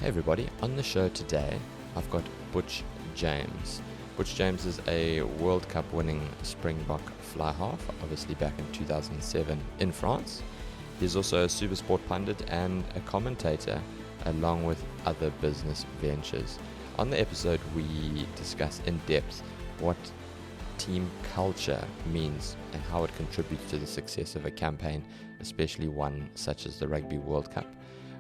Hey everybody, on the show today I've got Butch James. Butch James is a World Cup winning Springbok flyhalf, obviously back in 2007 in France. He's also a Supersport pundit and a commentator, along with other business ventures. On the episode we discuss in depth what team culture means and how it contributes to the success of a campaign, especially one such as the Rugby World Cup.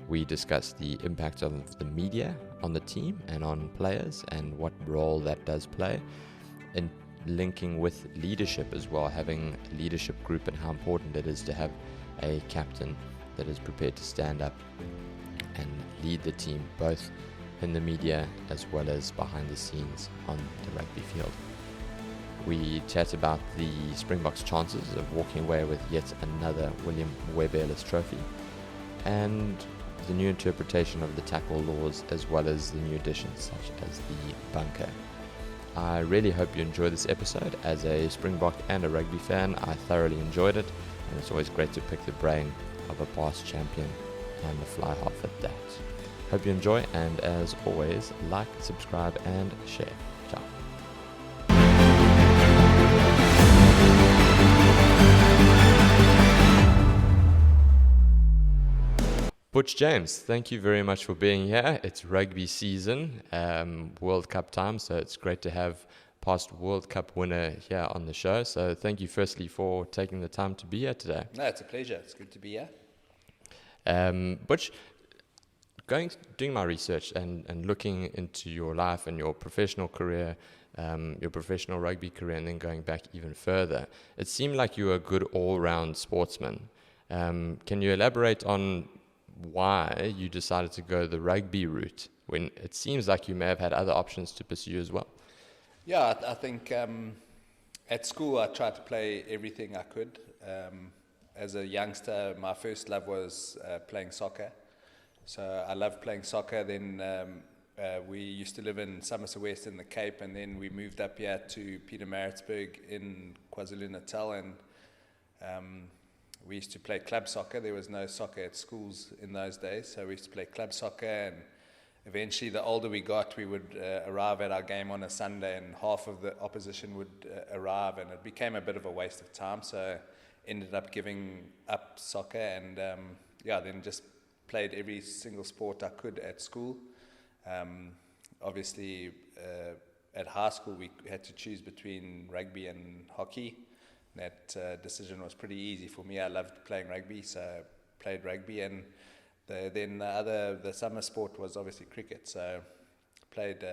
We discuss the impact of the media on the team and on players and what role that does play, and linking with leadership as well, having a leadership group and how important it is to have a captain that is prepared to stand up and lead the team, both in the media as well as behind the scenes on the rugby field. We chat about the Springboks' chances of walking away with yet another William Webb-Ellis trophy, and the new interpretation of the tackle laws, as well as the new additions such as the bunker. I really hope you enjoy this episode. As a Springbok and a rugby fan, I thoroughly enjoyed it, and it's always great to pick the brain of a past champion and the fly half at that. Hope you enjoy, and as always, like, subscribe and share. Ciao. Butch James, thank you very much for being here. It's rugby season, World Cup time, so it's great to have past World Cup winner here on the show. So thank you firstly for taking the time to be here today. No, it's a pleasure. It's good to be here. Butch, doing my research and looking into your life and your professional career, your professional rugby career, and then going back even further, it seemed like you were a good all-round sportsman. Can you elaborate on why you decided to go the rugby route when it seems like you may have had other options to pursue as well? Yeah, I think at school I tried to play everything I could. As a youngster, my first love was playing soccer. So I loved playing soccer. Then we used to live in Somerset West in the Cape, and then we moved up here to Pietermaritzburg in KwaZulu-Natal, and we used to play club soccer. There was no soccer at schools in those days, so we used to play club soccer, and eventually the older we got, we would arrive at our game on a Sunday and half of the opposition would arrive, and it became a bit of a waste of time, so ended up giving up soccer, and then just played every single sport I could at school. Obviously, at high school we had to choose between rugby and hockey. That decision was pretty easy for me. I loved playing rugby, so I played rugby, and the summer sport was obviously cricket. So played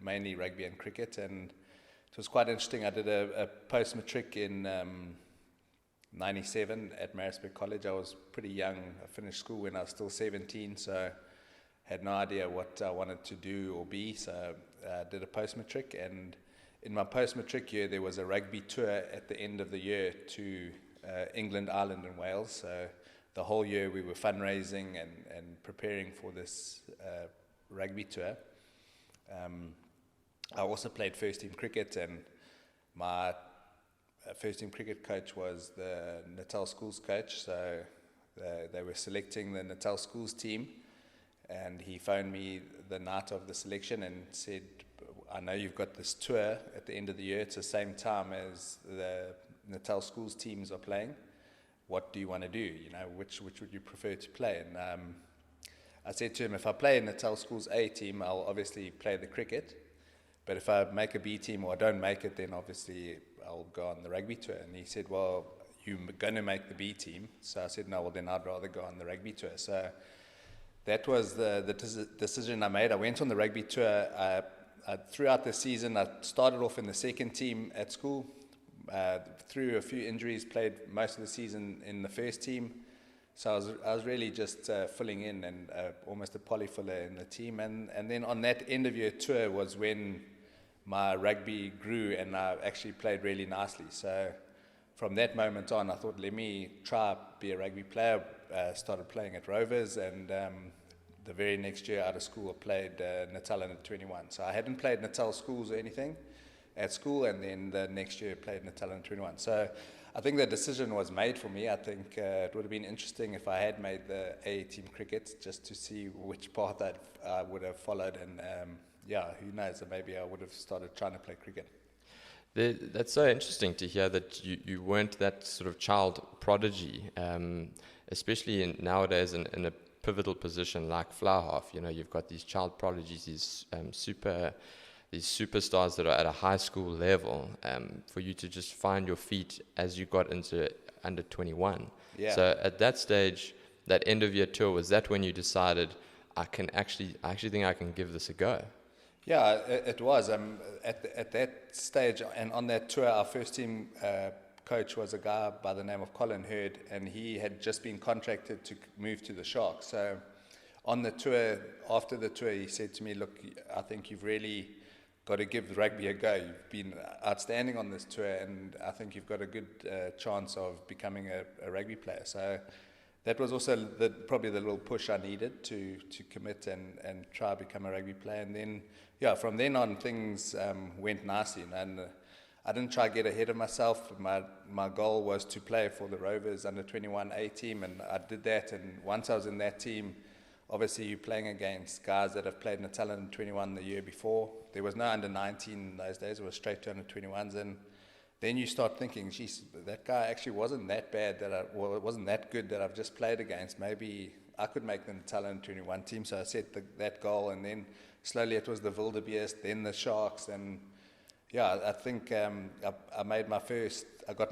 mainly rugby and cricket, and it was quite interesting. I did a post-matric in 97 at Maritzburg College. I was pretty young. I finished school when I was still 17, so had no idea what I wanted to do or be. So I did a post-matric, and in my post-matric year, there was a rugby tour at the end of the year to England, Ireland, and Wales. So the whole year we were fundraising and preparing for this rugby tour. I also played first-team cricket, and my first-team cricket coach was the Natal Schools coach. So they were selecting the Natal Schools team, and he phoned me the night of the selection and said, I know you've got this tour at the end of the year. It's the same time as the Natal Schools teams are playing. What do you want to do? You know, which would you prefer to play? And I said to him, if I play in Natal Schools A team, I'll obviously play the cricket. But if I make a B team or I don't make it, then obviously I'll go on the rugby tour. And he said, well, you're going to make the B team. So I said, no, well, then I'd rather go on the rugby tour. So that was the decision I made. I went on the rugby tour. Throughout the season, I started off in the second team at school. Through a few injuries, played most of the season in the first team. So I was really just filling in and almost a polyfiller in the team. And then on that end of year tour was when my rugby grew and I actually played really nicely. So from that moment on, I thought, let me try be a rugby player. Started playing at Rovers, and the very next year out of school I played Natal under 21. So I hadn't played Natal Schools or anything at school, and then the next year played Natal under 21. So I think the decision was made for me. I think it would have been interesting if I had made the A team cricket, just to see which path I would have followed. And who knows? Maybe I would have started trying to play cricket. That's so interesting to hear that you weren't that sort of child prodigy, especially nowadays in a pivotal position like flyhalf. You've got these child prodigies, these superstars that are at a high school level, for you to just find your feet as you got into under 21. Yeah. So at that stage, that end of year tour, was that when you decided, I actually think I can give this a go? Yeah, it was. At that stage and on that tour, our first team coach was a guy by the name of Colin Hurd, and he had just been contracted to move to the Sharks. So on the tour, after the tour, he said to me, look, I think you've really got to give rugby a go. You've been outstanding on this tour, and I think you've got a good chance of becoming a rugby player. So that was also probably the little push I needed to commit and try to become a rugby player. And then, from then on, things went nicely. And I didn't try to get ahead of myself. My goal was to play for the Rovers under 21 A team, and I did that. And once I was in that team, obviously you're playing against guys that have played Natal under 21 the year before. There was no under 19 in those days. It was straight to under 21s. And then you start thinking, geez, that guy actually wasn't that bad, it wasn't that good that I've just played against. Maybe I could make the Natal under 21 team. So I set that goal, and then slowly it was the Wildebeest, then the Sharks. And I think I got my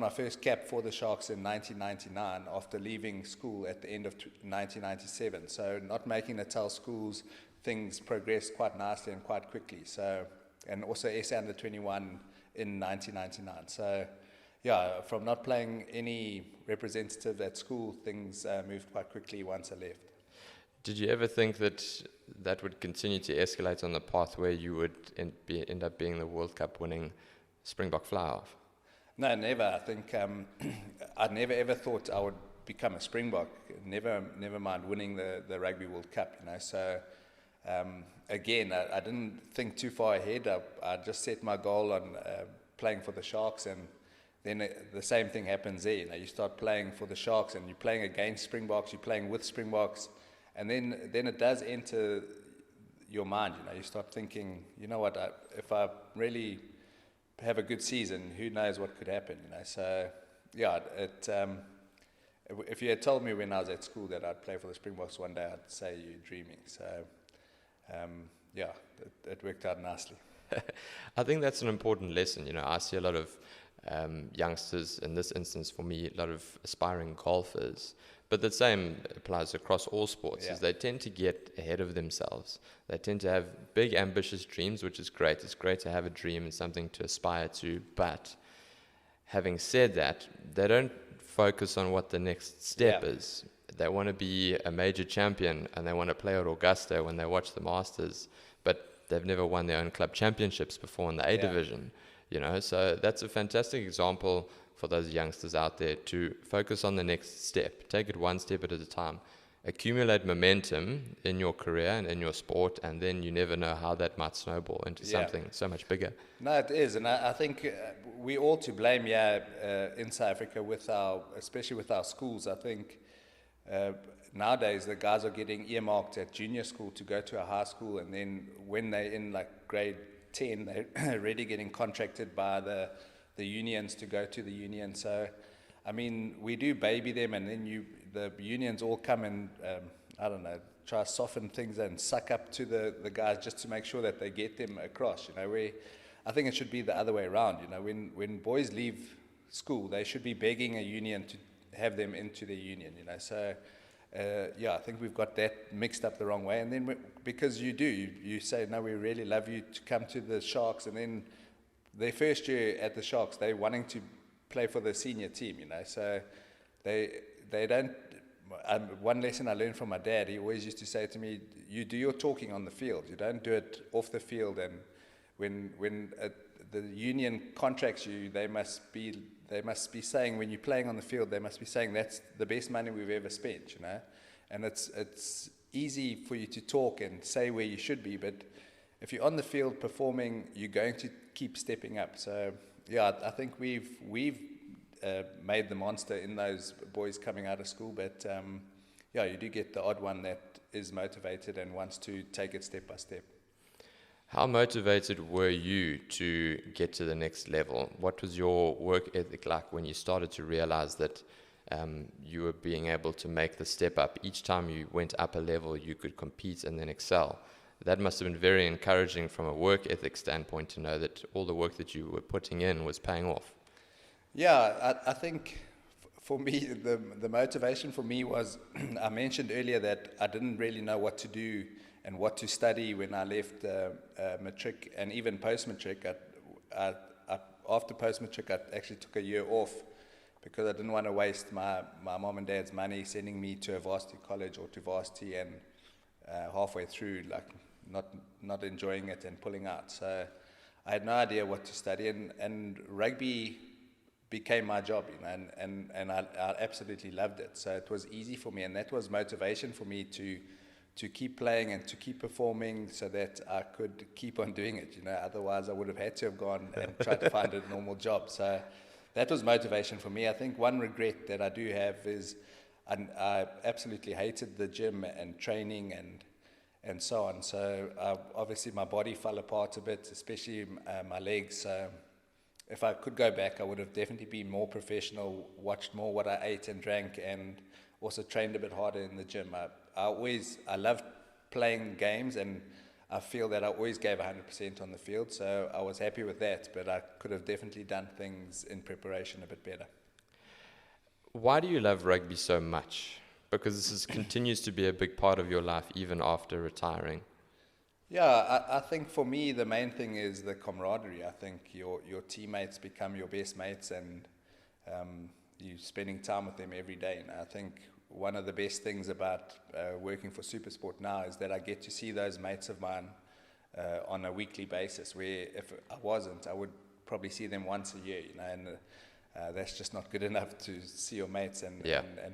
first cap for the Sharks in 1999 after leaving school at the end of 1997. So not making Natal schools, things progressed quite nicely and quite quickly. So, and also SA under 21 in 1999. So from not playing any representative at school, things moved quite quickly once I left. Did you ever think that would continue to escalate on the path where you would end up being the World Cup winning Springbok fly-half? No, never. I think I never ever thought I would become a Springbok. Never mind winning the Rugby World Cup. So again, I didn't think too far ahead. I just set my goal on playing for the Sharks, and then the same thing happens there. You start playing for the Sharks, and you're playing against Springboks, you're playing with Springboks, and then it does enter your mind. You start thinking, you know what? If I really have a good season, who knows what could happen? So if you had told me when I was at school that I'd play for the Springboks one day, I'd say you're dreaming. So it worked out nicely. I think that's an important lesson. I see a lot of youngsters, in this instance for me, a lot of aspiring golfers, but the same applies across all sports, is they tend to get ahead of themselves. They tend to have big ambitious dreams, which is great. It's great to have a dream and something to aspire to, but having said that, they don't focus on what the next step is. They want to be a major champion, and they want to play at Augusta when they watch the Masters, but they've never won their own club championships before in the A division. So that's a fantastic example for those youngsters out there to focus on the next step. Take it one step at a time. Accumulate momentum in your career and in your sport, and then you never know how that might snowball into something so much bigger. No, it is, and I think we're all to blame in South Africa, especially with our schools. I think nowadays the guys are getting earmarked at junior school to go to a high school, and then when they're in like grade 10, they're already getting contracted by the unions to go to the union. So, I mean, we do baby them, and then the unions all come and, try to soften things and suck up to the guys just to make sure that they get them across. I think it should be the other way around. When boys leave school, they should be begging a union to have them into the union. So, I think we've got that mixed up the wrong way. And then because you say, no, we really love you to come to the Sharks, and then their first year at the Sharks, they're wanting to play for the senior team, So they don't. One lesson I learned from my dad, he always used to say to me, you do your talking on the field. You don't do it off the field. And when the union contracts you, they must be saying, when you're playing on the field, they must be saying that's the best money we've ever spent, And it's easy for you to talk and say where you should be, but if you're on the field performing, you're going to keep stepping up. So I think we've made the monster in those boys coming out of school. But yeah, you do get the odd one that is motivated and wants to take it step by step. How motivated were you to get to the next level? What was your work ethic like when you started to realize that you were being able to make the step up? Each time you went up a level, you could compete and then excel. That must have been very encouraging from a work ethic standpoint to know that all the work that you were putting in was paying off. Yeah, I think for me, the motivation for me was, I mentioned earlier that I didn't really know what to do and what to study when I left matric and even post-matric. After post-matric, I actually took a year off because I didn't want to waste my mom and dad's money sending me to a varsity college or to varsity and halfway through, like, not enjoying it and pulling out. So I had no idea what to study, and rugby became my job, and I absolutely loved it. So it was easy for me, and that was motivation for me to keep playing and to keep performing so that I could keep on doing it. Otherwise I would have had to have gone and tried to find a normal job. So that was motivation for me. I think one regret that I do have is I absolutely hated the gym and training and so on. So obviously my body fell apart a bit, especially my legs. So if I could go back, I would have definitely been more professional, watched more what I ate and drank, and also trained a bit harder in the gym. I loved playing games, and I feel that I always gave 100% on the field, so I was happy with that, but I could have definitely done things in preparation a bit better. Why do you love rugby so much? Because this continues to be a big part of your life even after retiring. Yeah, I think for me the main thing is the camaraderie. I think your teammates become your best mates, and you're spending time with them every day. And I think one of the best things about working for Supersport now is that I get to see those mates of mine on a weekly basis, where if I wasn't, I would probably see them once a year, and that's just not good enough to see your mates and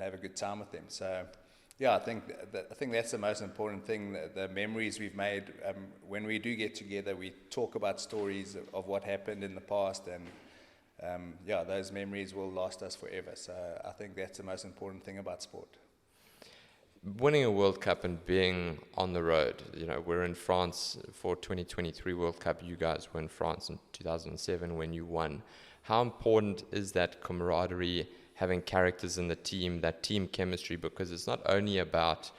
have a good time with them. So yeah, I think that's the most important thing, the memories we've made. When we do get together, we talk about stories of what happened in the past, and those memories will last us forever. So I think that's the most important thing about sport. Winning a World Cup and being on the road, we're in France for 2023 World Cup. You guys were in France in 2007 when you won. How important is that camaraderie, having characters in the team, that team chemistry? Because it's not only about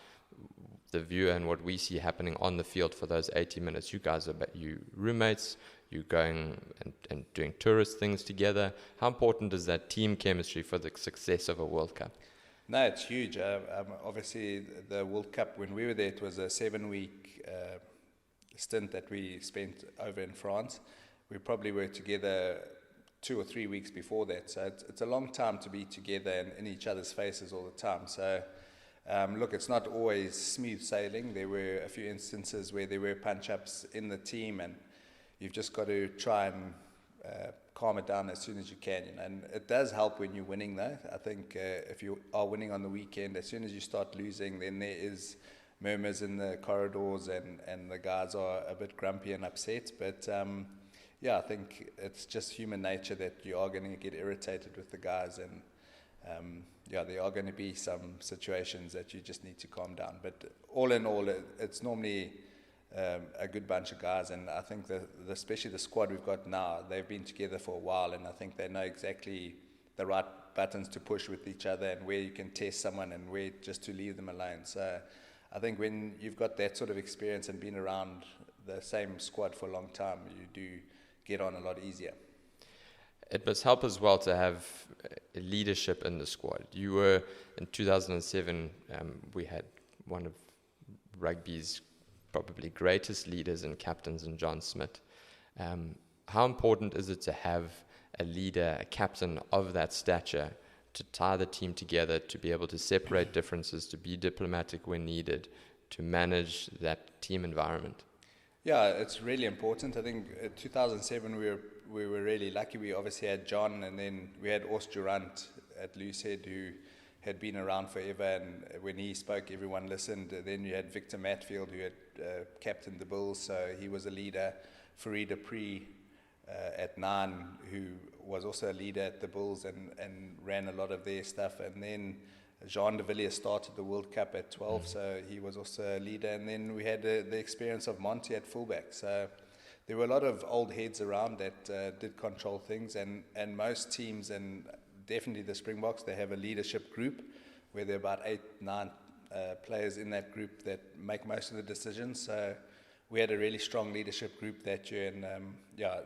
the viewer and what we see happening on the field for those 80 minutes. You guys are you roommates, you're going and doing tourist things together. How important is that team chemistry for the success of a World Cup? No, it's huge. Obviously, the World Cup, when we were there, it was a 7-week stint that we spent over in France. We probably were together 2 or 3 weeks before that. So it's a long time to be together and in each other's faces all the time. So look, it's not always smooth sailing. There were a few instances where there were punch-ups in the team, and you've just got to try and calm it down as soon as you can. And it does help when you're winning, though. I think if you are winning on the weekend, as soon as you start losing, then there is murmurs in the corridors, and the guys are a bit grumpy and upset. But I think it's just human nature that you are going to get irritated with the guys, and there are going to be some situations that you just need to calm down. But all in all, it's normally a good bunch of guys, and I think especially the squad we've got now, they've been together for a while, and I think they know exactly the right buttons to push with each other and where you can test someone and where just to leave them alone. So I think when you've got that sort of experience and been around the same squad for a long time, you do get on a lot easier. It must help as well to have leadership in the squad. You were, in 2007, we had one of rugby's probably greatest leaders and captains in John Smith. How important is it to have a leader, a captain of that stature, to tie the team together, to be able to separate differences, to be diplomatic when needed, to manage that team environment? Yeah, it's really important. I think in 2007 we were really lucky. We obviously had John, and then we had Urs Durant at Loosehead, who had been around forever, and when he spoke, everyone listened. Then you had Victor Matfield, who had captained the Bulls, so he was a leader. Fareed Apri at 9, who was also a leader at the Bulls and ran a lot of their stuff. And then Jean de Villiers started the World Cup at 12, so he was also a leader. And then we had the experience of Monty at fullback. So there were a lot of old heads around that did control things. And most teams, and definitely the Springboks, they have a leadership group where there are about 8, 9 players in that group that make most of the decisions. So we had a really strong leadership group that year, and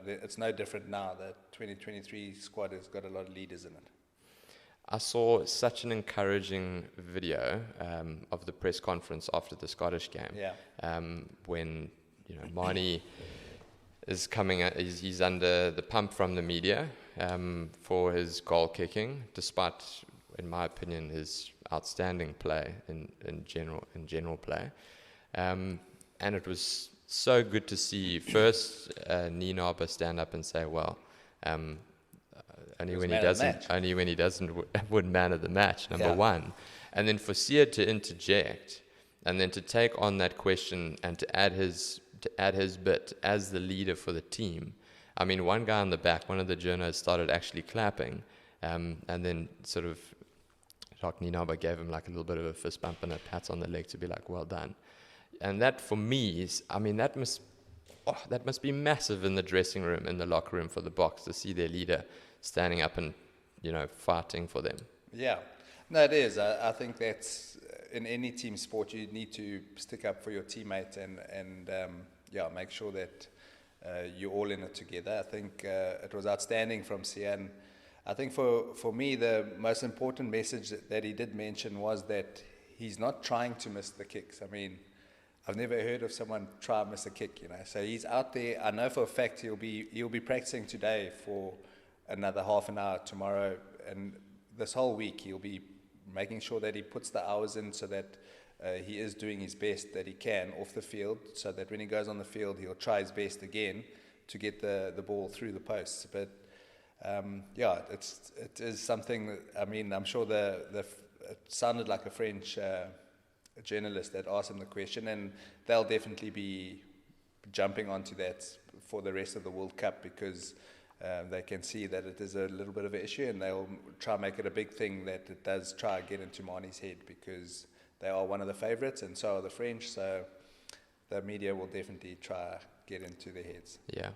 it's no different now. The 2023 squad has got a lot of leaders in it. I saw such an encouraging video of the press conference after the Scottish game, when Manie is coming. He's under the pump from the media for his goal kicking, despite, in my opinion, his outstanding play in general play, and it was so good to see first Nienaber stand up and say, well, only when he doesn't win man of the match, number one. And then for Siya to interject and then to take on that question and to add his bit as the leader for the team. I mean, one guy on the back, one of the journalists, started actually clapping, and then sort of Jacques Nienaber gave him like a little bit of a fist bump and a pat on the leg to be like, well done. And that for me is, I mean, that must be massive in the dressing room, in the locker room for the Boks, to see their leader standing up and, fighting for them. Yeah. No, it is. I think that's, in any team sport, you need to stick up for your teammate and make sure that you're all in it together. I think it was outstanding from Siya. And I think for me, the most important message that he did mention was that he's not trying to miss the kicks. I mean, I've never heard of someone try to miss a kick, So he's out there. I know for a fact he'll be practicing today for another half an hour tomorrow, and this whole week he'll be making sure that he puts the hours in so that he is doing his best that he can off the field, so that when he goes on the field he'll try his best again to get the ball through the posts. But it is something that, I mean, I'm sure it sounded like a French journalist that asked him the question, and they'll definitely be jumping onto that for the rest of the World Cup, because they can see that it is a little bit of an issue, and they'll try to make it a big thing that it does try to get into Manie's head, because they are one of the favourites and so are the French, so the media will definitely try to get into their heads. Yeah.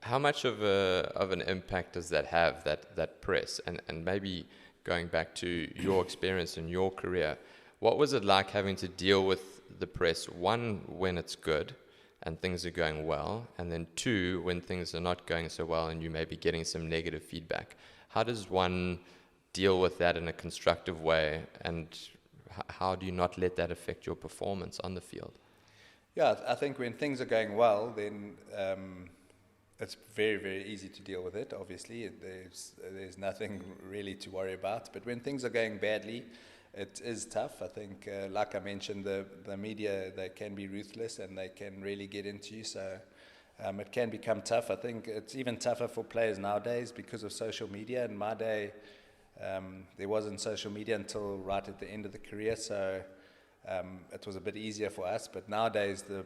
How much of an impact does that have, that press? And maybe going back to your experience in your career, what was it like having to deal with the press, one, when it's good and things are going well, and then two, when things are not going so well and you may be getting some negative feedback? How does one deal with that in a constructive way, and how do you not let that affect your performance on the field? Yeah, I think when things are going well, then it's very, very easy to deal with it. Obviously, there's nothing really to worry about. But when things are going badly, it is tough. I think, like I mentioned, the media, they can be ruthless and they can really get into you. So it can become tough. I think it's even tougher for players nowadays because of social media. In my day, there wasn't social media until right at the end of the career. So it was a bit easier for us. But nowadays, the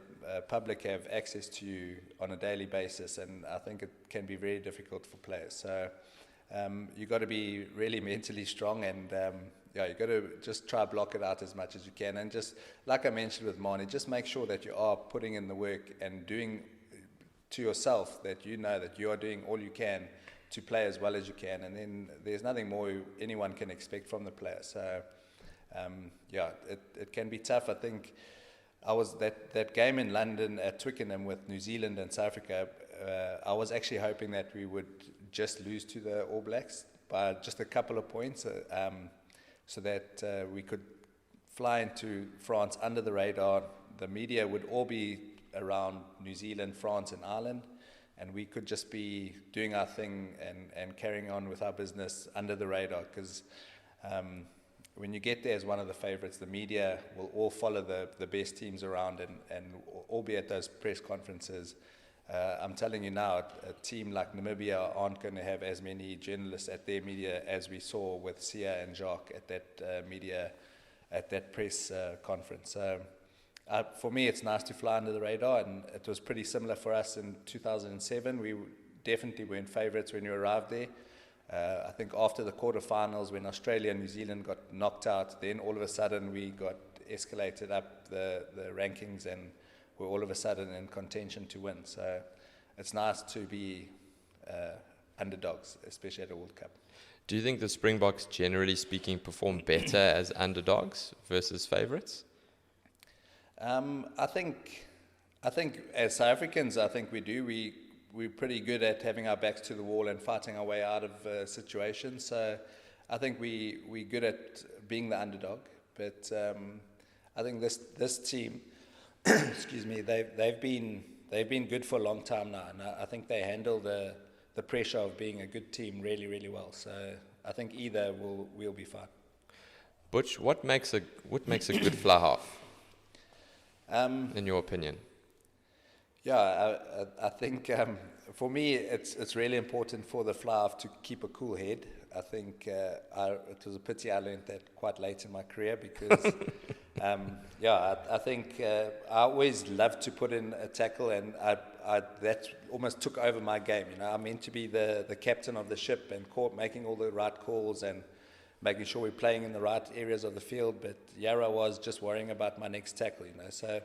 public have access to you on a daily basis. And I think it can be very difficult for players. So you've got to be really mentally strong, and you've got to just try to block it out as much as you can. And just, like I mentioned with Manie, just make sure that you are putting in the work and doing to yourself that you know that you are doing all you can to play as well as you can. And then there's nothing more anyone can expect from the player. So, it can be tough. I think I was that game in London at Twickenham with New Zealand and South Africa. I was actually hoping that we would just lose to the All Blacks by just a couple of points, so that we could fly into France under the radar. The media would all be around New Zealand, France, and Ireland, and we could just be doing our thing and carrying on with our business under the radar. Because when you get there as one of the favourites, the media will all follow the best teams around and all be at those press conferences. I'm telling you now, a team like Namibia aren't going to have as many journalists at their media as we saw with Siya and Jacques at that media, at that press conference. For me, it's nice to fly under the radar, and it was pretty similar for us in 2007. We definitely weren't favourites when you arrived there. I think after the quarterfinals, when Australia and New Zealand got knocked out, then all of a sudden we got escalated up the rankings and we're all of a sudden in contention to win. So it's nice to be underdogs, especially at a World Cup. Do you think the Springboks, generally speaking, perform better as underdogs versus favourites? I think as South Africans, I think we do. We're pretty good at having our backs to the wall and fighting our way out of situations. So I think we're good at being the underdog. But I think this team, excuse me, they've been good for a long time now, and I think they handle the pressure of being a good team really, really well. So I think either we'll be fine. Butch, what makes a good fly half, in your opinion? Yeah, I think for me it's really important for the fly half to keep a cool head. I think it was a pity I learned that quite late in my career because I think I always loved to put in a tackle, and that almost took over my game. You know, I'm meant to be the captain of the ship and making all the right calls and making sure we're playing in the right areas of the field. But Yara was just worrying about my next tackle. You know, so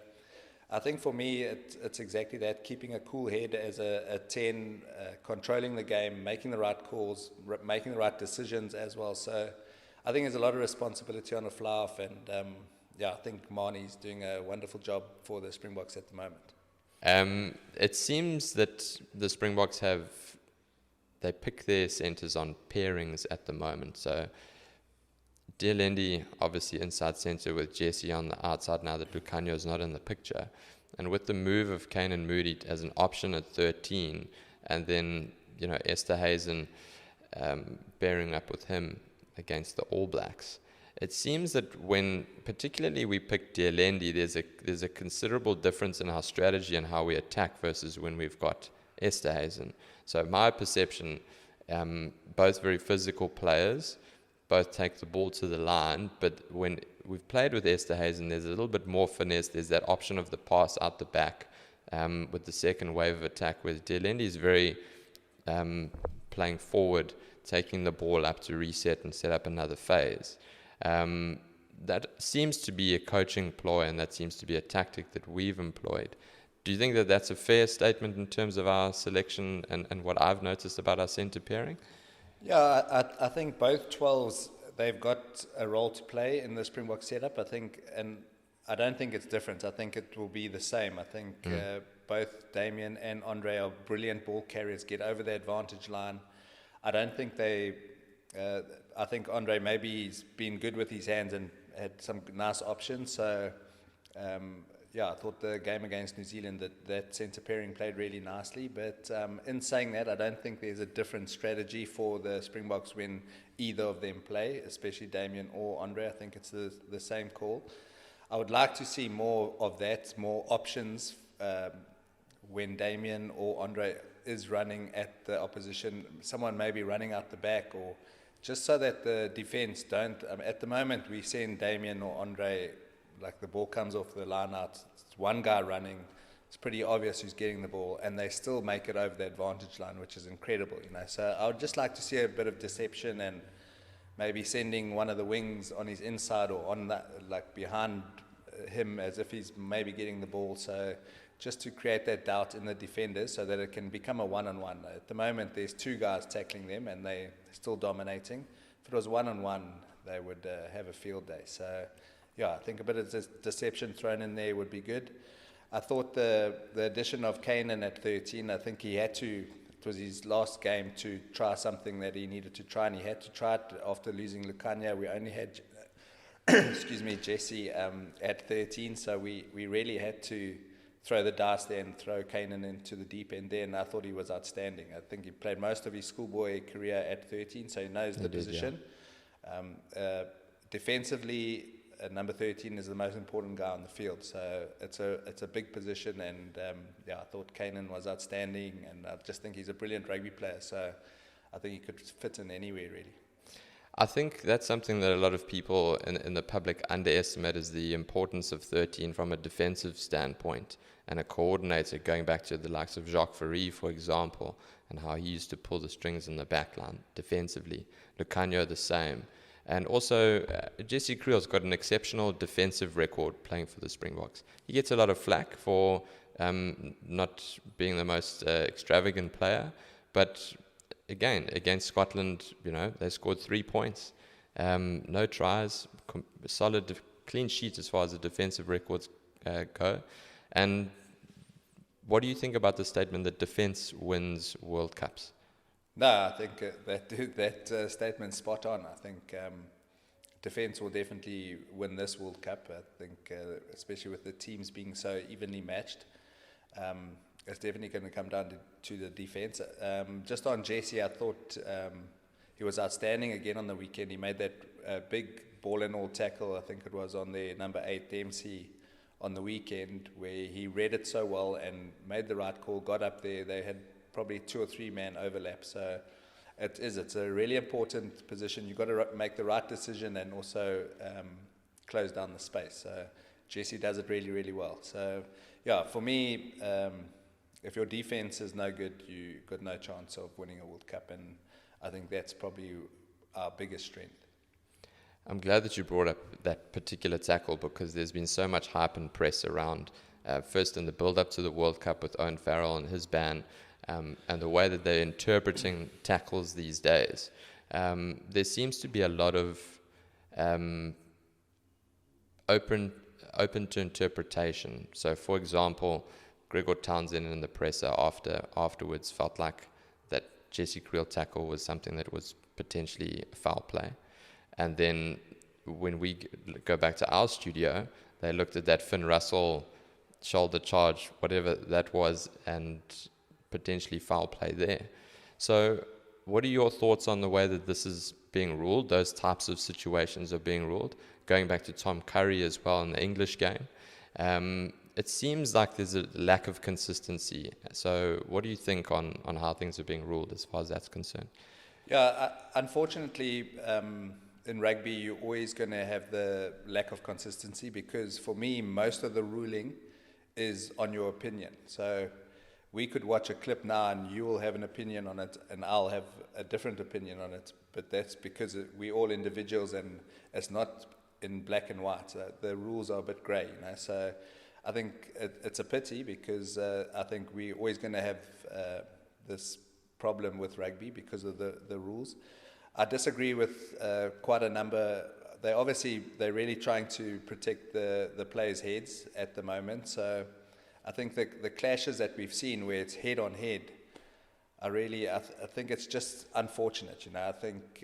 I think for me it's exactly that: keeping a cool head as a 10, controlling the game, making the right calls, making the right decisions as well. So I think there's a lot of responsibility on a fly half, and I think Manie's doing a wonderful job for the Springboks at the moment. It seems that the Springboks they pick their centres on pairings at the moment. So Dielendi, obviously inside centre with Jesse on the outside now that Lucanio is not in the picture. And with the move of Kane and Moody as an option at 13, and then, Esterhuizen bearing up with him against the All Blacks, it seems that when particularly we pick Dielendi, there's a considerable difference in our strategy and how we attack versus when we've got Esterhuizen. So my perception, both very physical players, both take the ball to the line, but when we've played with Esterhuizen, there's a little bit more finesse. There's that option of the pass out the back with the second wave of attack, where Dielendi is very playing forward, taking the ball up to reset and set up another phase. That seems to be a coaching ploy, and that seems to be a tactic that we've employed. Do you think that that's a fair statement in terms of our selection and what I've noticed about our centre pairing? Yeah, I think both 12s, they've got a role to play in the Springbok setup. I think, and I don't think it's different. I think it will be the same. I think both Damien and Andre are brilliant ball carriers, get over the advantage line. I don't think I think Andre maybe he's been good with his hands and had some nice options. So, I thought the game against New Zealand, that centre pairing played really nicely. But in saying that, I don't think there's a different strategy for the Springboks when either of them play, especially Damien or Andre. I think it's the same call. I would like to see more of that, more options when Damien or Andre is running at the opposition. Someone maybe running out the back, or just so that the defence don't. At the moment, we send Damien or Andre, like the ball comes off the line out, it's one guy running, it's pretty obvious who's getting the ball, and they still make it over the advantage line, which is incredible, So I would just like to see a bit of deception and maybe sending one of the wings on his inside or on that, like behind him, as if he's maybe getting the ball. So just to create that doubt in the defenders so that it can become a one-on-one. At the moment, there's two guys tackling them and they're still dominating. If it was one-on-one, they would have a field day. So I think a bit of deception thrown in there would be good. I thought the addition of Kanan at 13, I think he had to, it was his last game to try something that he needed to try, and he had to try it after losing Lucania. We only had, Jesse at 13, so we really had to throw the dice there and throw Kanan into the deep end there, and I thought he was outstanding. I think he played most of his schoolboy career at 13, so he knows the position. Yeah. Defensively, number 13 is the most important guy on the field, so it's a big position, and I thought Kanan was outstanding, and I just think he's a brilliant rugby player, so I think he could fit in anywhere really. I think that's something that a lot of people in the public underestimate, is the importance of 13 from a defensive standpoint, and a coordinator, going back to the likes of Jacques Ferry, for example, and how he used to pull the strings in the back line defensively. Lucanio the same. And also, Jesse Kriel's got an exceptional defensive record playing for the Springboks. He gets a lot of flack for not being the most extravagant player, but again, against Scotland, they scored 3 points, no tries, solid, clean sheet as far as the defensive records go. And what do you think about the statement that defense wins World Cups? No, I think that statement's spot on. I think defense will definitely win this World Cup. I think, especially with the teams being so evenly matched, it's definitely going to come down to the defense. Just on Jesse, I thought he was outstanding again on the weekend. He made that big ball and all tackle, I think it was on the number 8 Dempsey on the weekend, where he read it so well and made the right call, got up there. They had probably 2 or 3 man overlap. So it's a really important position. You've got to make the right decision and also close down the space. So Jesse does it really, really well. So yeah, for me, if your defense is no good, you've got no chance of winning a World Cup. And I think that's probably our biggest strength. I'm glad that you brought up that particular tackle, because there's been so much hype and press around, first in the build-up to the World Cup with Owen Farrell and his ban, and the way that they're interpreting tackles these days. There seems to be a lot of open to interpretation. So, for example, Gregor Townsend in the presser afterwards felt like that Jesse Kriel tackle was something that was potentially a foul play. And then when we go back to our studio, they looked at that Finn Russell shoulder charge, whatever that was, and potentially foul play there. So what are your thoughts on the way that this is being ruled, those types of situations are being ruled? Going back to Tom Curry as well in the English game, it seems like there's a lack of consistency. So what do you think on how things are being ruled as far as that's concerned? Yeah, unfortunately, in rugby, you're always going to have the lack of consistency, because for me, most of the ruling is on your opinion. So we could watch a clip now and you will have an opinion on it and I'll have a different opinion on it, but that's because we're all individuals and it's not in black and white. The rules are a bit grey, So I think it's a pity, because I think we're always going to have this problem with rugby because of the rules. I disagree with quite a number. They're really trying to protect the players' heads at the moment. So I think the clashes that we've seen where it's head on head are really, I think it's just unfortunate. I think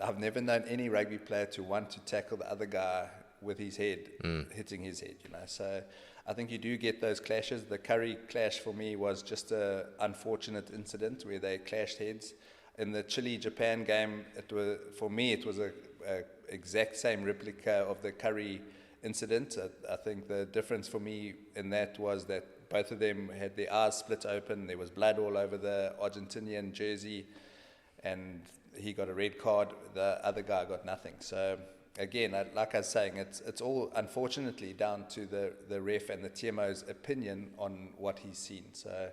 I've never known any rugby player to want to tackle the other guy with his head, hitting his head. So I think you do get those clashes. The Curry clash for me was just an unfortunate incident where they clashed heads. In the Chile-Japan game, it was a exact same replica of the Curry incident. I think the difference for me in that was that both of them had their eyes split open. There was blood all over the Argentinian jersey, and he got a red card. The other guy got nothing. So again, like I was saying, it's all unfortunately down to the ref and the TMO's opinion on what he's seen. So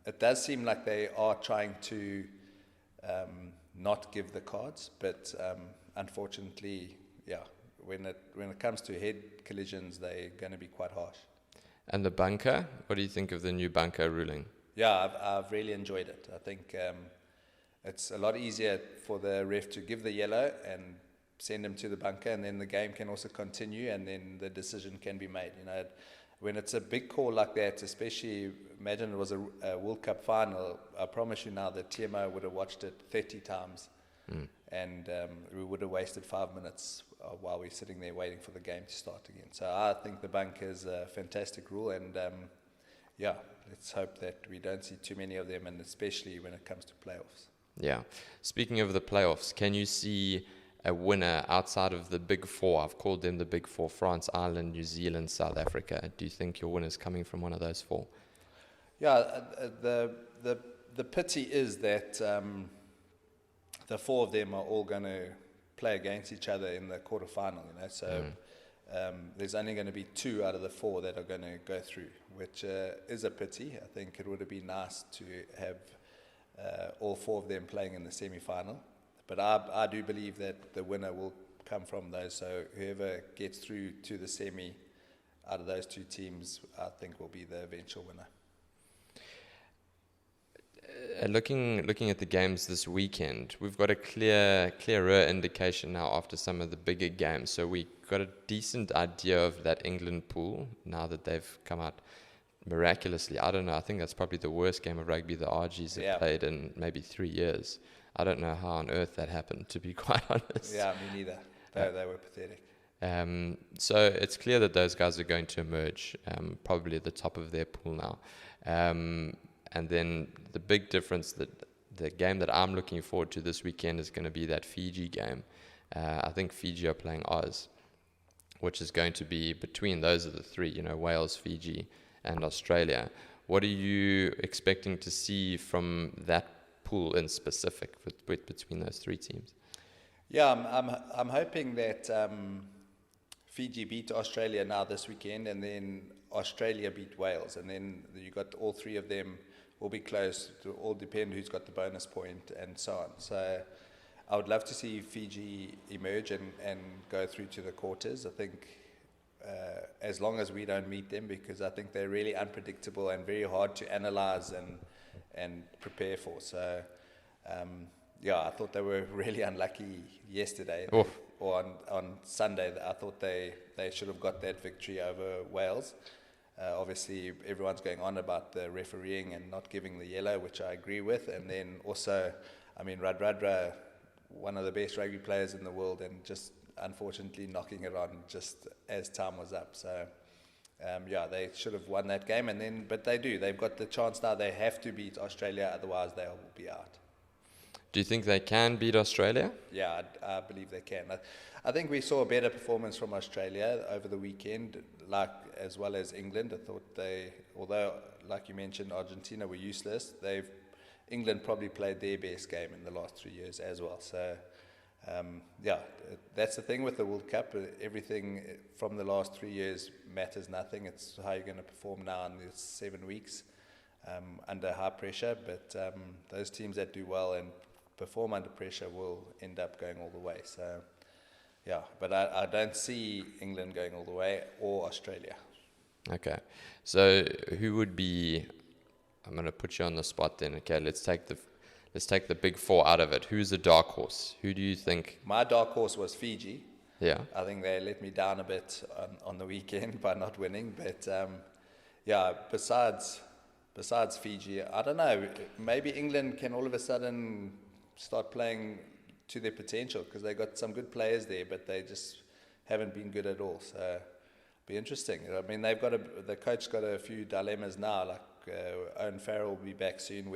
it does seem like they are trying to not give the cards, but unfortunately, yeah, when it comes to head collisions, they're going to be quite harsh. And the bunker, what do you think of the new bunker ruling? Yeah, I've really enjoyed it. I think it's a lot easier for the ref to give the yellow and send him to the bunker, and then the game can also continue, and then the decision can be made. When it's a big call like that, especially imagine it was a World Cup final, I promise you now that TMO would have watched it 30 times, and we would have wasted 5 minutes while we're sitting there waiting for the game to start again. So I think the bunker is a fantastic rule, and let's hope that we don't see too many of them, and especially when it comes to playoffs. Yeah. Speaking of the playoffs, can you see a winner outside of the big four? I've called them the big four: France, Ireland, New Zealand, South Africa. Do you think your winner's coming from one of those four? Yeah, the pity is that the four of them are all going to play against each other in the quarterfinal, you know. So there's only going to be 2 out of the 4 that are going to go through, which is a pity. I think it would have been nice to have all 4 of them playing in the semi-final. But I do believe that the winner will come from those. So whoever gets through to the semi out of those 2 teams, I think will be the eventual winner. Looking at the games this weekend, we've got a clearer indication now after some of the bigger games. So we got a decent idea of that England pool now that they've come out miraculously. I don't know. I think that's probably the worst game of rugby the RGs have played in maybe 3 years. I don't know how on earth that happened, to be quite honest. Yeah, me neither. They were pathetic. So it's clear that those guys are going to emerge, probably at the top of their pool now. And then the big difference, that the game that I'm looking forward to this weekend is going to be that Fiji game. I think Fiji are playing Oz, which is going to be between those of the 3, you know, Wales, Fiji, and Australia. What are you expecting to see from that pool in specific between those 3 teams? Yeah, I'm hoping that Fiji beat Australia now this weekend, and then Australia beat Wales, and then you got all 3 of them will be close. It will all depend who's got the bonus point and so on. So I would love to see Fiji emerge and go through to the quarters. I think as long as we don't meet them, because I think they're really unpredictable and very hard to analyze and prepare for. So I thought they were really unlucky yesterday. Or on Sunday. I thought they should have got that victory over Wales. Obviously, everyone's going on about the refereeing and not giving the yellow, which I agree with. And then also, I mean, Radradra, one of the best rugby players in the world, and just unfortunately knocking it on just as time was up. So, they should have won that game. But they do. They've got the chance now. They have to beat Australia, otherwise they will be out. Do you think they can beat Australia? Yeah, I believe they can. I think we saw a better performance from Australia over the weekend, as well as England. I thought although, like you mentioned, Argentina were useless, England probably played their best game in the last 3 years as well. So, that's the thing with the World Cup. Everything from the last 3 years matters nothing. It's how you're going to perform now in these 7 weeks under high pressure. But those teams that do well and perform under pressure will end up going all the way. So, but I don't see England going all the way, or Australia. Okay, so who would be? I'm going to put you on the spot then. Okay, let's take the big 4 out of it. Who's the dark horse? Who do you think? My dark horse was Fiji. Yeah. I think they let me down a bit on the weekend by not winning. But besides Fiji, I don't know. Maybe England can all of a sudden start playing to their potential, because they got some good players there, but they just haven't been good at all. So it'll be interesting. I mean, the coach got a few dilemmas now. Like Owen Farrell will be back soon.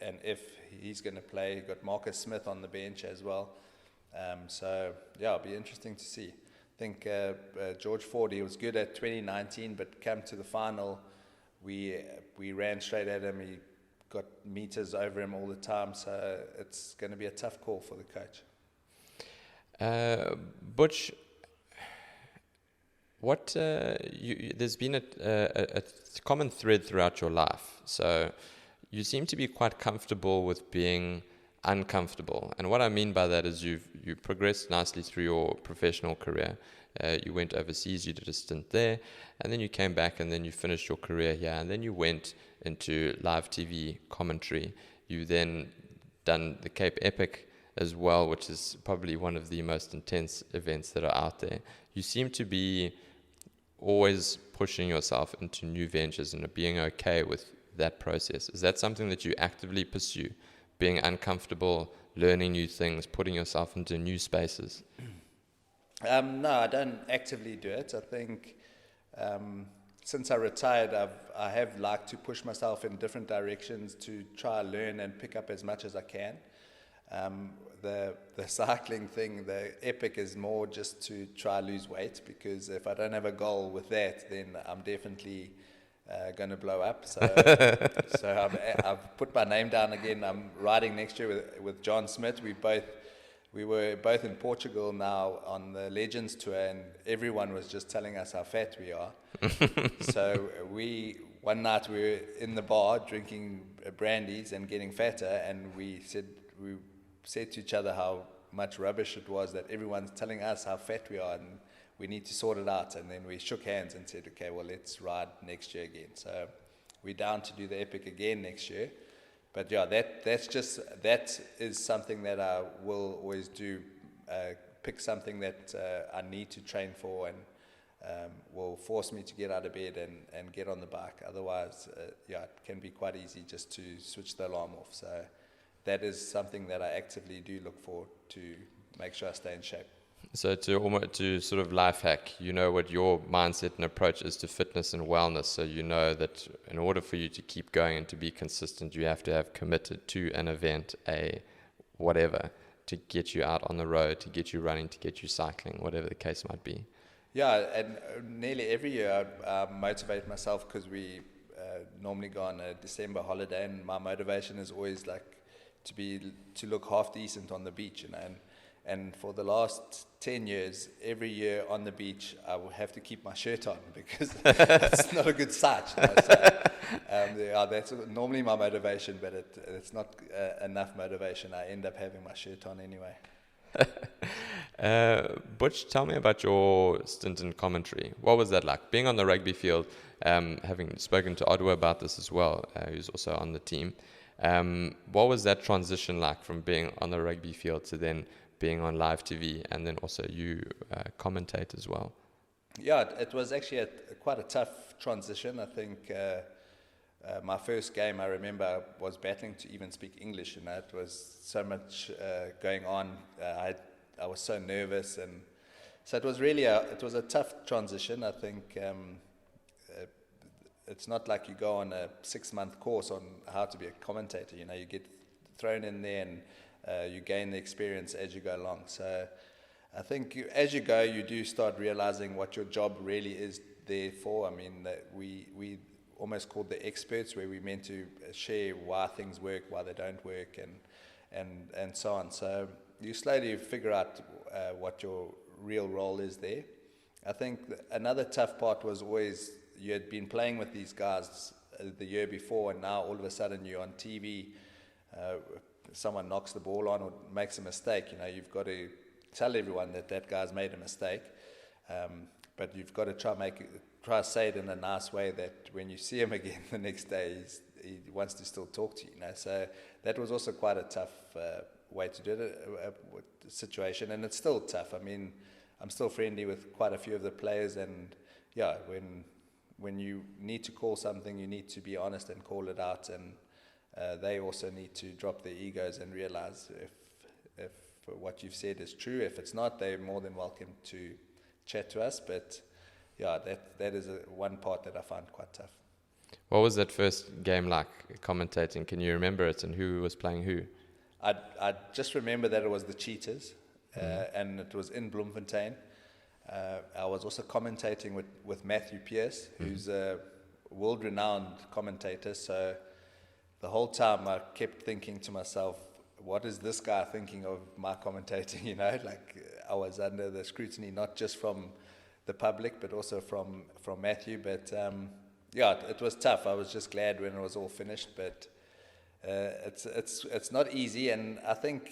And if he's going to play, you've got Marcus Smith on the bench as well. It'll be interesting to see. I think George Ford, he was good at 2019, but come to the final, we ran straight at him. He got meters over him all the time, so it's going to be a tough call for the coach. Butch, there's been a common thread throughout your life. So you seem to be quite comfortable with being uncomfortable. And what I mean by that is you progressed nicely through your professional career. You went overseas, you did a stint there, and then you came back, and then you finished your career here, and then you went into live TV commentary. You then done the Cape Epic as well, which is probably one of the most intense events that are out there. You seem to be always pushing yourself into new ventures and being okay with that process. Is that something that you actively pursue? Being uncomfortable, learning new things, putting yourself into new spaces? No, I don't actively do it. I think since I retired, I have liked to push myself in different directions to try learn and pick up as much as I can. The cycling thing, the epic, is more just to try lose weight, because if I don't have a goal with that, then I'm definitely going to blow up. So I've put my name down again. I'm riding next year with John Smith. We were both in Portugal now on the Legends Tour, and everyone was just telling us how fat we are. So one night we were in the bar drinking brandies and getting fatter, and we said to each other how much rubbish it was that everyone's telling us how fat we are, and we need to sort it out. And then we shook hands and said, okay, well, let's ride next year again. So we're down to do the Epic again next year. But yeah, that is something that I will always do, pick something that I need to train for, and will force me to get out of bed and get on the bike. Otherwise, it can be quite easy just to switch the alarm off. So that is something that I actively do look for to make sure I stay in shape. So to sort of life hack, you know what your mindset and approach is to fitness and wellness. So you know that in order for you to keep going and to be consistent, you have to have committed to an event, whatever, to get you out on the road, to get you running, to get you cycling, whatever the case might be. Yeah, and nearly every year I motivate myself, because we normally go on a December holiday, and my motivation is always like to look half decent on the beach, and for the last 10 years, every year on the beach, I will have to keep my shirt on, because it's not a good sight. So, that's normally my motivation, but it's not enough motivation. I end up having my shirt on anyway. Butch, tell me about your stint in commentary. What was that like? Being on the rugby field, having spoken to Ottawa about this as well, who's also on the team. What was that transition like from being on the rugby field to then being on live TV, and then also you commentate as well? Yeah, it was actually quite a tough transition. I think my first game, I remember I was battling to even speak English, and it was so much going on. I was so nervous, and so it was really a tough transition. I think it's not like you go on a 6-month course on how to be a commentator. You know, you get thrown in there, and you gain the experience as you go along. So I think as you go, you do start realizing what your job really is there for. I mean, we almost called the experts, where we meant to share why things work, why they don't work, and so on. So you slowly figure out what your real role is there. I think another tough part was always you had been playing with these guys the year before, and now all of a sudden you're on TV. Someone knocks the ball on or makes a mistake, you've got to tell everyone that guy's made a mistake, but you've got to try to say it in a nice way that when you see him again the next day, he wants to still talk to you. So that was also quite a tough way to do it, situation, and it's still tough. I mean, I'm still friendly with quite a few of the players, and yeah, when you need to call something, you need to be honest and call it out, and they also need to drop their egos and realize if what you've said is true. If it's not, they're more than welcome to chat to us. But yeah, that is one part that I find quite tough. What was that first game like, commentating? Can you remember it, and who was playing who? I just remember that it was the Cheetahs, and it was in Bloemfontein. I was also commentating with Matthew Pearce, who's a world-renowned commentator. So the whole time I kept thinking to myself, what is this guy thinking of my commentating? Like I was under the scrutiny, not just from the public, but also from Matthew. But yeah, it was tough. I was just glad when it was all finished. But it's not easy, and I think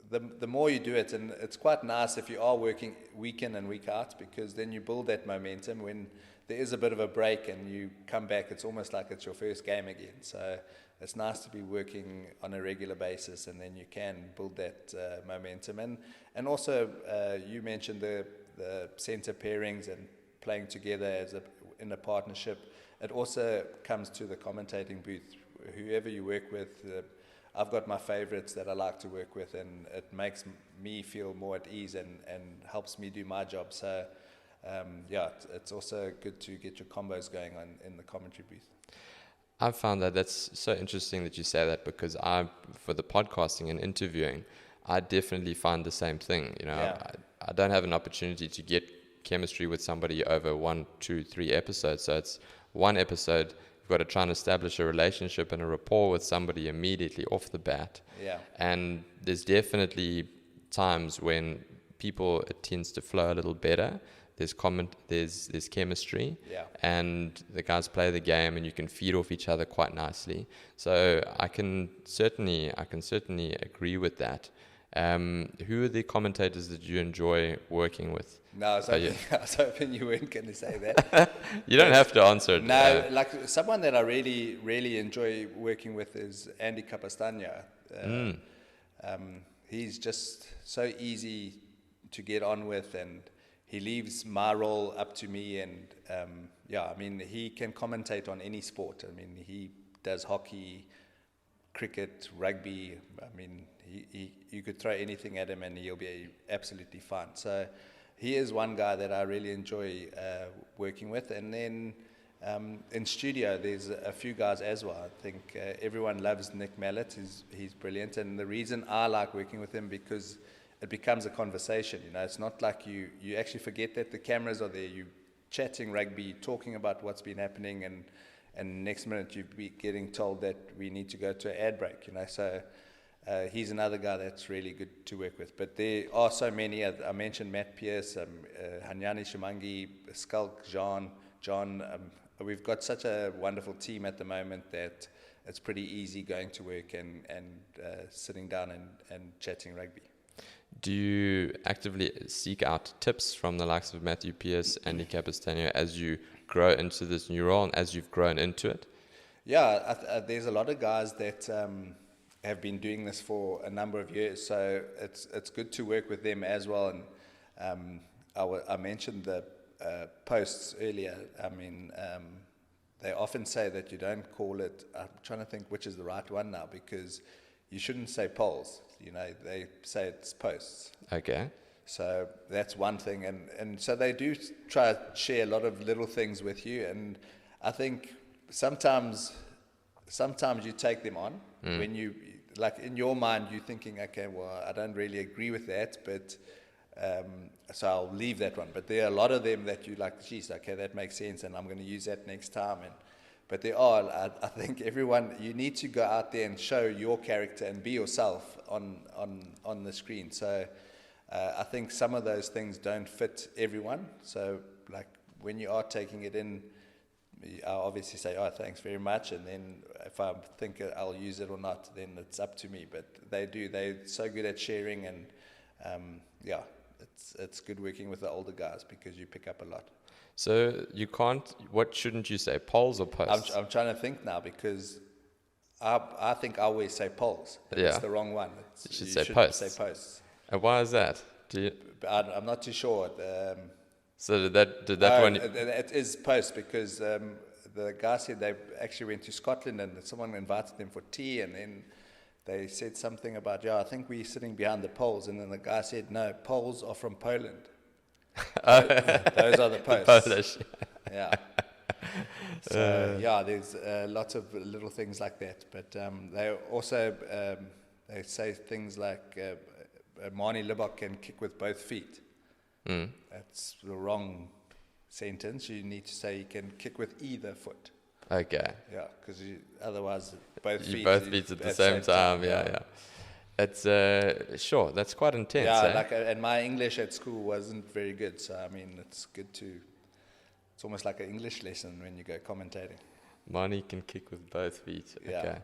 the more you do it, and it's quite nice if you are working week in and week out, because then you build that momentum. When there is a bit of a break and you come back, it's almost like it's your first game again. So it's nice to be working on a regular basis, and then you can build that momentum. And also, you mentioned the centre pairings and playing together in a partnership. It also comes to the commentating booth. Whoever you work with, I've got my favourites that I like to work with, and it makes me feel more at ease and helps me do my job. So yeah, it's also good to get your combos going on in the commentary booth. I've found that's so interesting that you say that, because for the podcasting and interviewing, I definitely find the same thing. Yeah. I don't have an opportunity to get chemistry with somebody over 1, 2, 3 episodes. So it's one episode, you've got to try and establish a relationship and a rapport with somebody immediately off the bat. Yeah. And there's definitely times when it tends to flow a little better. There's chemistry, and the guys play the game, and you can feed off each other quite nicely. So I can certainly agree with that. Who are the commentators that you enjoy working with? No, I was hoping you weren't going to say that. You don't have to answer it. No, like someone that I really, really enjoy working with is Andy Capastagna. He's just so easy to get on with, and he leaves my role up to me. And he can commentate on any sport. I mean, he does hockey, cricket, rugby. I mean, you could throw anything at him and he'll be absolutely fine. So he is one guy that I really enjoy working with. And then in studio, there's a few guys as well. I think everyone loves Nick Mallet. He's brilliant. And the reason I like working with him, because it becomes a conversation. It's not like you actually forget that the cameras are there. You're chatting rugby, talking about what's been happening, and next minute you'd be getting told that we need to go to an ad break. So he's another guy that's really good to work with. But there are so many. I mentioned Matt Pierce, Hanyani Shimangi, Skulk, John. We've got such a wonderful team at the moment that it's pretty easy going to work and sitting down and chatting rugby. Do you actively seek out tips from the likes of Matthew Pierce and Andy Capastagna as you grow into this new role and as you've grown into it? Yeah, there's a lot of guys that have been doing this for a number of years, so it's good to work with them as well. And I mentioned the posts earlier. I mean, they often say that you don't call it, I'm trying to think which is the right one now, because you shouldn't say polls. They say it's posts. Okay. So that's one thing. And so they do try to share a lot of little things with you. And I think sometimes you take them on when you, like in your mind, you're thinking, okay, well, I don't really agree with that, but so I'll leave that one. But there are a lot of them that you like, geez, okay, that makes sense, and I'm going to use that next time. But there are, I think everyone, you need to go out there and show your character and be yourself on the screen. So I think some of those things don't fit everyone. So like when you are taking it in, I obviously say, oh, thanks very much. And then if I think I'll use it or not, then it's up to me. But they're so good at sharing, and it's good working with the older guys because you pick up a lot. So you can't, what shouldn't you say, polls or posts? I'm trying to think now, because I think I always say polls. It's the wrong one. You should say posts. And why is that? I'm not too sure. So did that one? It is posts, because the guy said they actually went to Scotland and someone invited them for tea, and then they said something about, I think we're sitting behind the poles, and then the guy said, no, poles are from Poland. Those are the posts. Polish. Yeah. So there's lots of little things like that. But they also they say things like Manie Libbok can kick with both feet. That's the wrong sentence. You need to say he can kick with either foot. Okay. Yeah, because otherwise both feet at the same time. Yeah. It's sure, that's quite intense. Yeah, and my English at school wasn't very good, so I mean it's almost like an English lesson when you go commentating. Manie can kick with both feet. Okay. Yeah.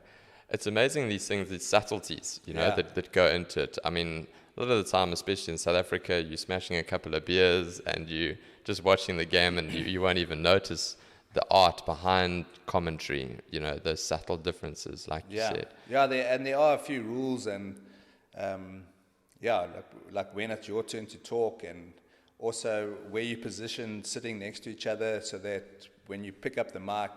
It's amazing, these things, these subtleties, that go into it. I mean, a lot of the time, especially in South Africa, you're smashing a couple of beers and you just watching the game, and you won't even notice the art behind commentary, those subtle differences, like you said. Yeah, there are a few rules, and like when it's your turn to talk, and also where you position sitting next to each other, so that when you pick up the mic,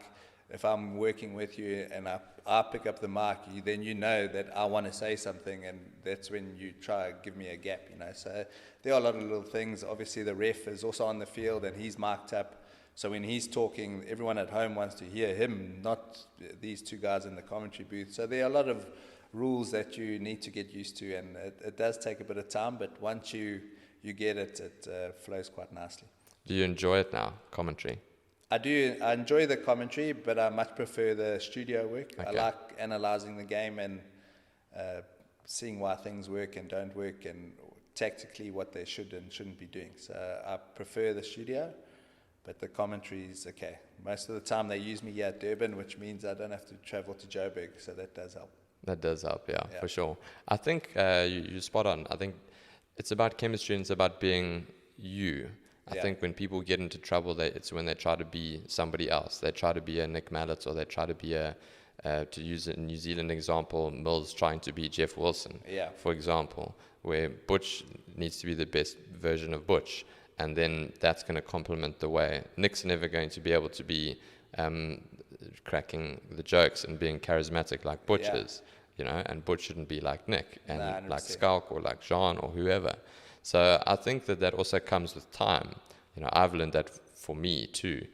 if I'm working with you and I pick up the mic, then you know that I want to say something, and that's when you try to give me a gap, So there are a lot of little things. Obviously, the ref is also on the field, and he's mic'd up. So when he's talking, everyone at home wants to hear him, not these two guys in the commentary booth. So there are a lot of rules that you need to get used to, and it does take a bit of time, but once you get it, it flows quite nicely. Do you enjoy it now, commentary? I do. I enjoy the commentary, but I much prefer the studio work. I Okay. like analysing the game and seeing why things work and don't work, and tactically what they should and shouldn't be doing. So I prefer the studio, but the commentary is okay. Most of the time they use me here at Durban, which means I don't have to travel to Joburg, so that does help. That does help, yeah, Yeah. for sure. I think you're spot on. I think it's about chemistry and it's about being you. I Yeah. think when people get into trouble, it's when they try to be somebody else. They try to be a Nick Mallett, or they try to be to use a New Zealand example, Mills trying to be Jeff Wilson, Yeah. for example, where Butch needs to be the best version of Butch. And then that's going to complement the way Nick's never going to be able to be cracking the jokes and being charismatic like Butch Yeah. is, and Butch shouldn't be like Nick and Nah, like 100%. Skalk or like Jean or whoever. So I think that also comes with time. I've learned that for me too.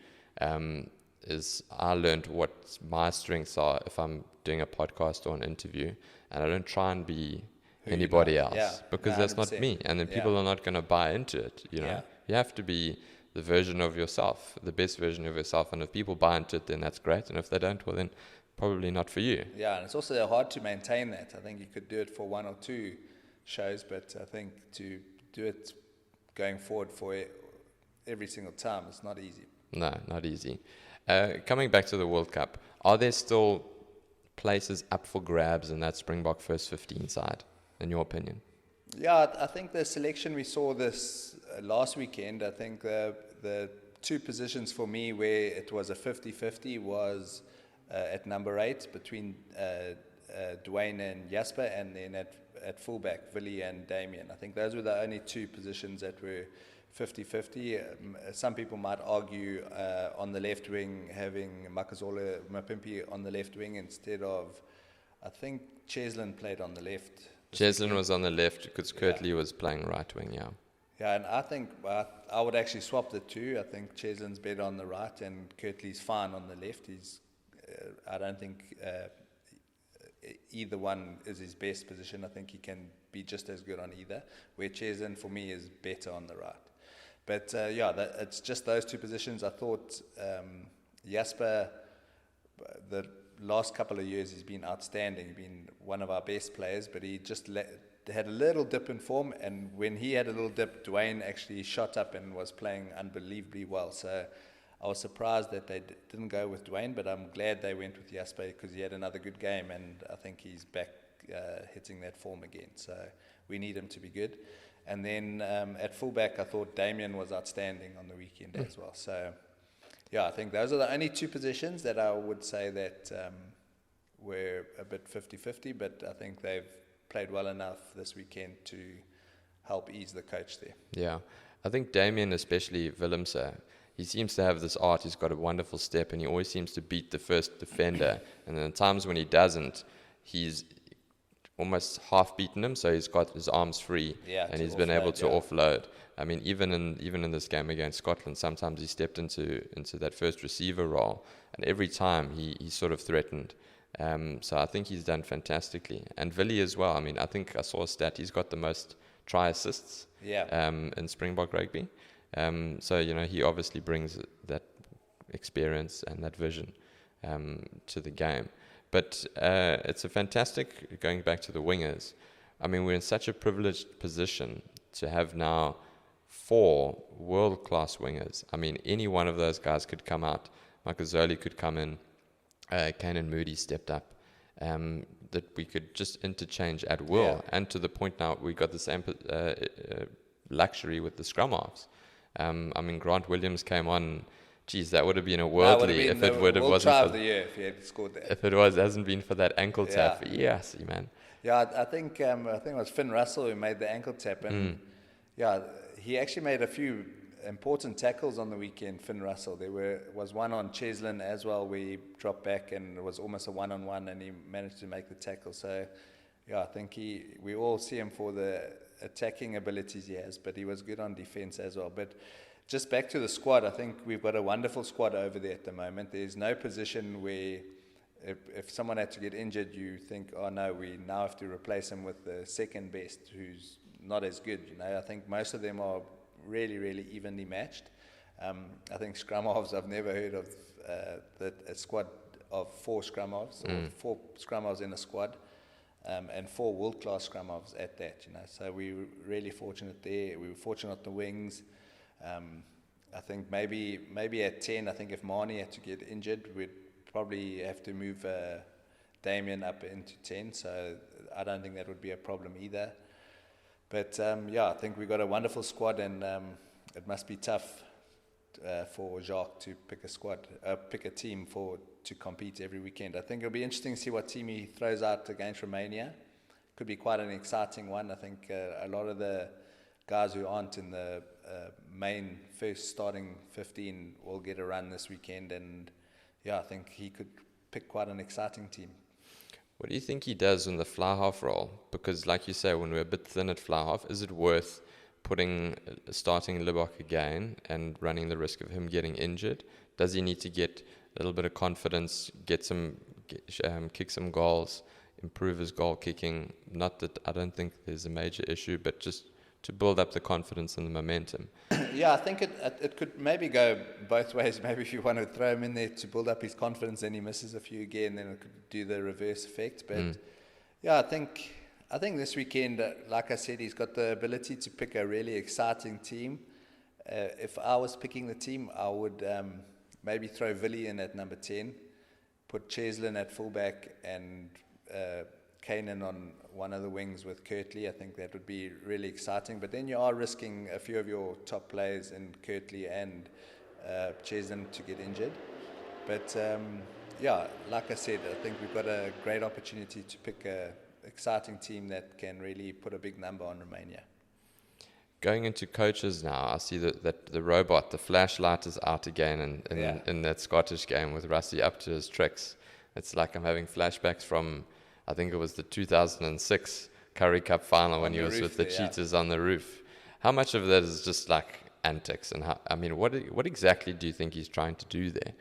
Is I learned what my strengths are if I'm doing a podcast or an interview, and I don't try and be Who you anybody know. else, Yeah. because No, that's not 100%. me, and then Yeah. people are not going to buy into it. Yeah. You have to be the version of yourself, the best version of yourself, and if people buy into it, then that's great, and if they don't, well then probably not for you. Yeah, and it's also hard to maintain that. I think you could do it for 1 or 2 shows, but I think to do it going forward for every single time, it's not easy. No, not easy. Coming back to the World Cup, are there still places up for grabs in that Springbok first 15 side, in your opinion? Yeah, I think the selection we saw this last weekend, I think the 2 positions for me where it was a 50-50 was at number 8 between Dwayne and Jasper, and then at fullback, Willie and Damien. I think those were the only 2 positions that were 50-50. Some people might argue on the left wing having Makazola Mapimpi on the left wing instead of, I think Cheslin played on the left. Cheslin was on the left because Kirtley was playing right wing, yeah. Yeah, and I think I would actually swap the 2. I think Cheslin's better on the right and Kirtley's fine on the left. I don't think either one is his best position. I think he can be just as good on either, where Cheslin for me is better on the right. But it's just those 2 positions. I thought Jasper, the last couple of years, he's been outstanding. He's been one of our best players, but he just had a little dip in form, and when he had a little dip, Dwayne actually shot up and was playing unbelievably well. So I was surprised that they didn't go with Dwayne, but I'm glad they went with Jasper because he had another good game, and I think he's back hitting that form again. So we need him to be good. And then at fullback, I thought Damien was outstanding on the weekend as well. So yeah, I think those are the only 2 positions that I would say that were a bit 50-50, but I think they've played well enough this weekend to help ease the coach there. Yeah, I think Damien, especially Willemse, he seems to have this art. He's got a wonderful step, and he always seems to beat the first defender. And then at times when he doesn't, he's almost half beaten him, so he's got his arms free, and he's been able to offload. I mean, even in this game against Scotland, sometimes he stepped into that first receiver role, and every time he sort of threatened. So I think he's done fantastically, and Willie as well. I mean, I think I saw a stat, he's got the most try assists in Springbok rugby. So he obviously brings that experience and that vision to the game. But it's a fantastic, going back to the wingers, I mean, we're in such a privileged position to have now 4 world-class wingers. I mean, any one of those guys could come out. Makazole could come in. Kanan Moody stepped up. That we could just interchange at will. Yeah. And to the point now, we got the same luxury with the scrum halves. I mean, Grant Williams came on. Geez, that would have been a worldly if it would have wasn't try for of the year if he had scored that. if it hasn't been for that ankle tap. Yes, man. Yeah, I think it was Finn Russell who made the ankle tap, and he actually made a few important tackles on the weekend. Finn Russell, was one on Cheslin as well where he dropped back and it was almost a 1-on-1, and he managed to make the tackle. So I think we all see him for the attacking abilities he has, but he was good on defense as well. But just back to the squad, I think we've got a wonderful squad over there at the moment. There's no position where if someone had to get injured, you think, oh no, we now have to replace him with the second best who's not as good. I think most of them are really, really evenly matched. I think scrum halves, I've never heard of a squad of 4 scrum halves, or 4 scrum halves in a squad, and 4 world-class scrum halves at that, So we were really fortunate there. We were fortunate on the wings. I think maybe at 10, I think if Manie had to get injured, we'd probably have to move Damien up into 10, so I don't think that would be a problem either. But I think we got a wonderful squad, and it must be tough for Jacques to pick a team to compete every weekend. I think it'll be interesting to see what team he throws out against Romania. Could be quite an exciting one. I think a lot of the guys who aren't in the main first starting 15 will get a run this weekend, and I think he could pick quite an exciting team. What do you think he does in the fly half role? Because like you say, when we're a bit thin at fly half, is it worth starting Libbok again and running the risk of him getting injured? Does he need to get a little bit of confidence, kick some goals, improve his goal kicking? Not that I don't think there's a major issue, but just to build up the confidence and the momentum. I think it could maybe go both ways. Maybe if you want to throw him in there to build up his confidence and he misses a few again, then it could do the reverse effect. But I think this weekend, like I said, he's got the ability to pick a really exciting team. If I was picking the team, I would maybe throw Willie in at number 10, put Cheslin at fullback, and Kanan on one of the wings with Kirtley. I think that would be really exciting. But then you are risking a few of your top players in Kirtley and Cheslin to get injured. But like I said, I think we've got a great opportunity to pick a exciting team that can really put a big number on Romania. Going into coaches now, I see that the robot, the flashlight, is out again in that Scottish game with Rusty up to his tricks. It's like I'm having flashbacks from, I think it was the 2006 Currie Cup final when he was with the Cheetahs on the roof. How much of that is just like antics? And what exactly do you think he's trying to do there?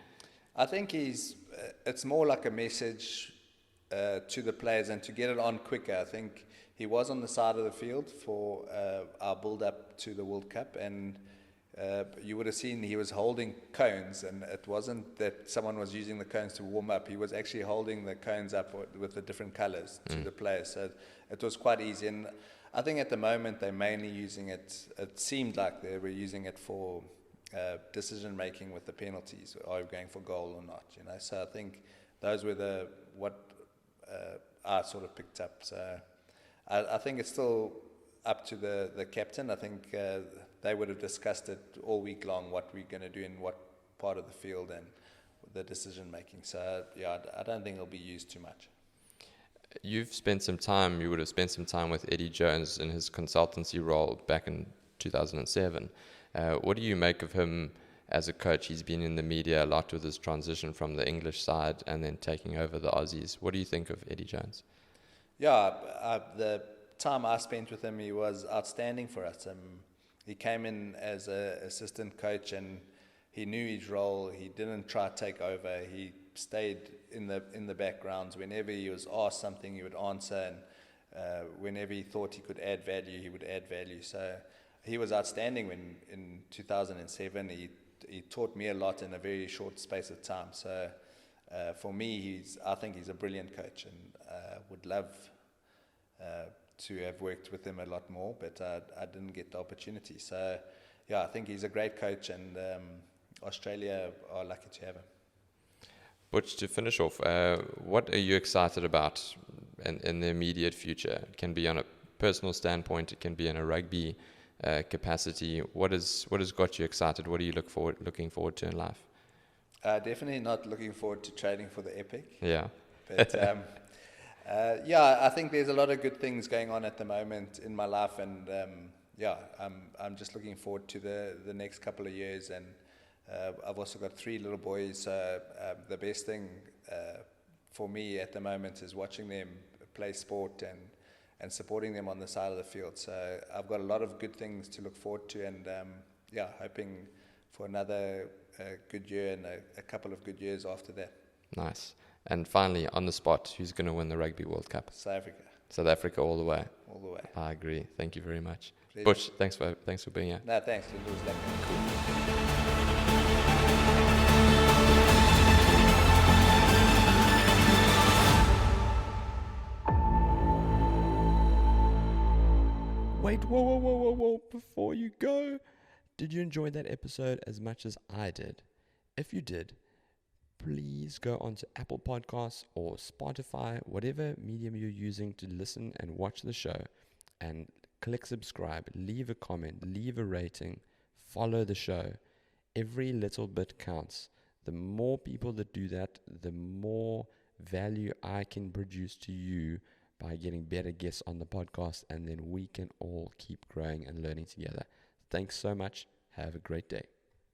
I think it's more like a message to the players and to get it on quicker. I think he was on the side of the field for our build-up to the World Cup, and you would have seen he was holding cones, and it wasn't that someone was using the cones to warm up. He was actually holding the cones up with the different colors to the players, so it was quite easy. And I think at the moment they're mainly using it, it seemed like they were using it for decision-making with the penalties. Are you going for goal or not? So I think those were what I sort of picked up. So I think it's still up to the captain. I think they would have discussed it all week long, what we're going to do in what part of the field and the decision making. So I don't think it'll be used too much. You would have spent some time with Eddie Jones in his consultancy role back in 2007. What do you make of him as a coach? He's been in the media a lot with his transition from the English side and then taking over the Aussies. What do you think of Eddie Jones? The time I spent with him, he was outstanding for us. He came in as an assistant coach and he knew his role. He didn't try to take over. He stayed in the backgrounds. Whenever he was asked something, he would answer, and whenever he thought he could add value, he would add value. So he was outstanding when in 2007. He taught me a lot in a very short space of time. So for me, I think he's a brilliant coach, and would love to have worked with him a lot more, but I didn't get the opportunity. So I think he's a great coach, and Australia are lucky to have him. Butch, to finish off, what are you excited about in the immediate future? It can be on a personal standpoint, it can be in a rugby capacity. What has got you excited? What are you looking forward to in life? Definitely not looking forward to training for the Epic. Yeah. But I think there's a lot of good things going on at the moment in my life, and I'm just looking forward to the next couple of years. And I've also got 3 little boys. The best thing for me at the moment is watching them play sport and supporting them on the side of the field. So I've got a lot of good things to look forward to, and hoping for another good year and a couple of good years after that. Nice. And finally, on the spot, who's going to win the Rugby World Cup? South Africa. South Africa all the way. all the way. I agree. Thank you very much. Pleasure. Butch, thanks for being here. No, thanks. It was lovely. Wait, whoa. Before you go, did you enjoy that episode as much as I did? If you did, please go onto Apple Podcasts or Spotify, whatever medium you're using to listen and watch the show, and click subscribe, leave a comment, leave a rating, follow the show. Every little bit counts. The more people that do that, the more value I can produce to you by getting better guests on the podcast, and then we can all keep growing and learning together. Thanks so much. Have a great day.